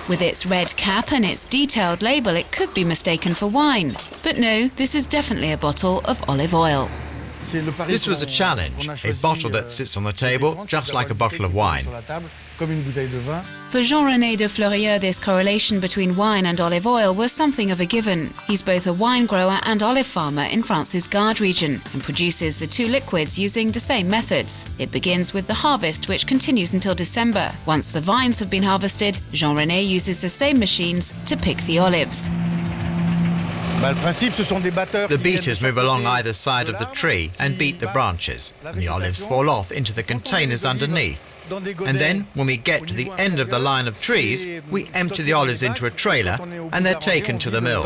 With its red cap and its detailed label, it could be mistaken for wine. But no, this is definitely a bottle of olive oil. This was a challenge, a bottle that sits on the table just like a bottle of wine. For Jean-René de Fleurieu, this correlation between wine and olive oil was something of a given. He's both a wine grower and olive farmer in France's Gard region and produces the two liquids using the same methods. It begins with the harvest, which continues until December. Once the vines have been harvested, Jean-René uses the same machines to pick the olives. The beaters move along either side of the tree and beat the branches, and the olives fall off into the containers underneath. And then, when we get to the end of the line of trees, we empty the olives into a trailer and they're taken to the mill.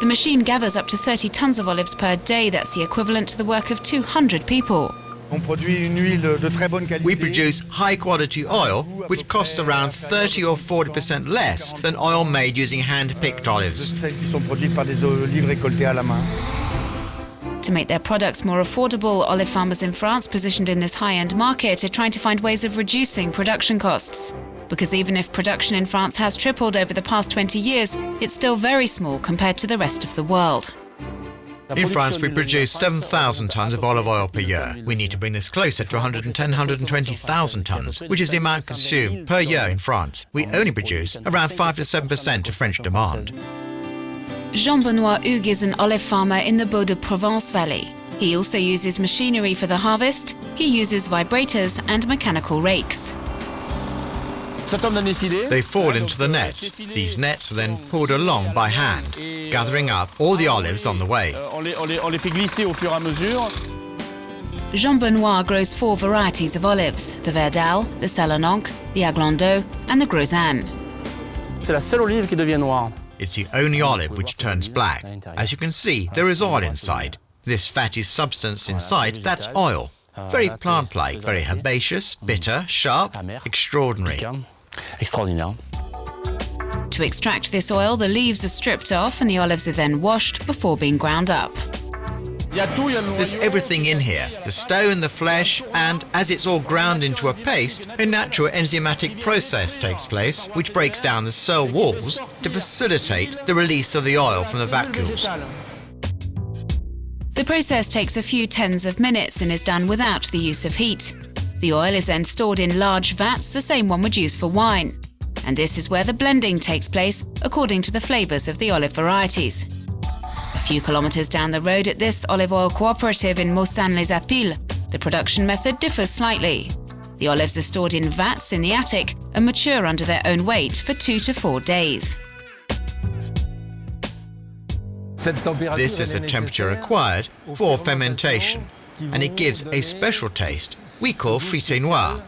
The machine gathers up to 30 tons of olives per day. That's the equivalent to the work of 200 people. We produce high-quality oil, which costs around 30 or 40% less than oil made using hand-picked olives. To make their products more affordable, olive farmers in France positioned in this high-end market are trying to find ways of reducing production costs. Because even if production in France has tripled over the past 20 years, it's still very small compared to the rest of the world. In France, we produce 7,000 tons of olive oil per year. We need to bring this closer to 110,000–120,000 tons, which is the amount consumed per year in France. We only produce around 5 to 7% of French demand. Jean-Benoît Hugues is an olive farmer in the Beau-de-Provence valley. He also uses machinery for the harvest. He uses vibrators and mechanical rakes. They fall into the nets. These nets are then pulled along by hand, gathering up all the olives on the way. Jean-Benoît grows 4 varieties of olives: the Verdal, the Salonanque, the Aglandeau and the Grosanne. It's the only olive which turns black. As you can see, there is oil inside. This fatty substance inside, that's oil. Very plant-like, very herbaceous, bitter, sharp, extraordinary. To extract this oil, the leaves are stripped off and the olives are then washed before being ground up. There's everything in here, the stone, the flesh, and as it's all ground into a paste, a natural enzymatic process takes place, which breaks down the cell walls to facilitate the release of the oil from the vacuoles. The process takes a few tens of minutes and is done without the use of heat. The oil is then stored in large vats, the same one would use for wine. And this is where the blending takes place, according to the flavours of the olive varieties. A few kilometres down the road at this olive oil cooperative in Maussanne-les-Apilles, the production method differs slightly. The olives are stored in vats in the attic and mature under their own weight for 2 to 4 days. This is the temperature required for fermentation, and it gives a special taste we call frité noir.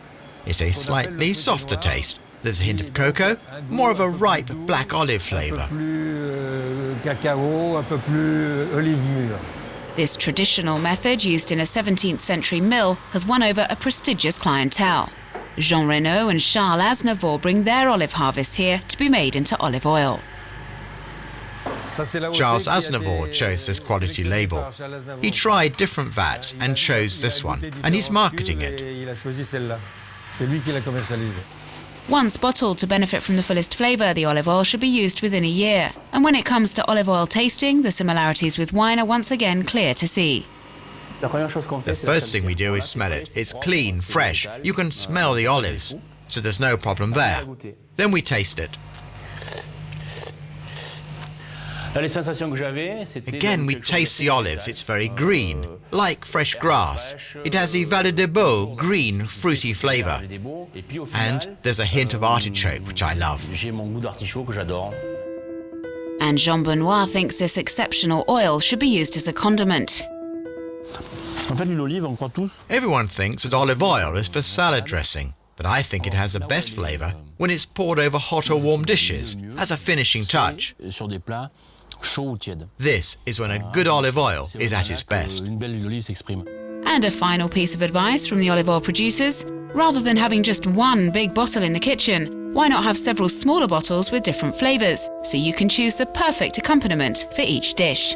It's a slightly softer taste. There's a hint of cocoa, more of a ripe black olive flavour. This traditional method, used in a 17th century mill, has won over a prestigious clientele. Jean Reynaud and Charles Aznavour bring their olive harvests here to be made into olive oil. Charles Aznavour chose this quality label. He tried different vats and chose this one, and he's marketing it. Once bottled to benefit from the fullest flavour, the olive oil should be used within a year. And when it comes to olive oil tasting, the similarities with wine are once again clear to see. The first thing we do is smell it. It's clean, fresh. You can smell the olives, so there's no problem there. Then we taste it. Again, we taste the olives. It's very green, like fresh grass. It has the Vallée des Baux green, fruity flavour. And there's a hint of artichoke, which I love. And Jean-Benoît thinks this exceptional oil should be used as a condiment. Everyone thinks that olive oil is for salad dressing, but I think it has the best flavour when it's poured over hot or warm dishes as a finishing touch. This is when a good olive oil is at its best. And a final piece of advice from the olive oil producers: rather than having just one big bottle in the kitchen, why not have several smaller bottles with different flavours, so you can choose the perfect accompaniment for each dish.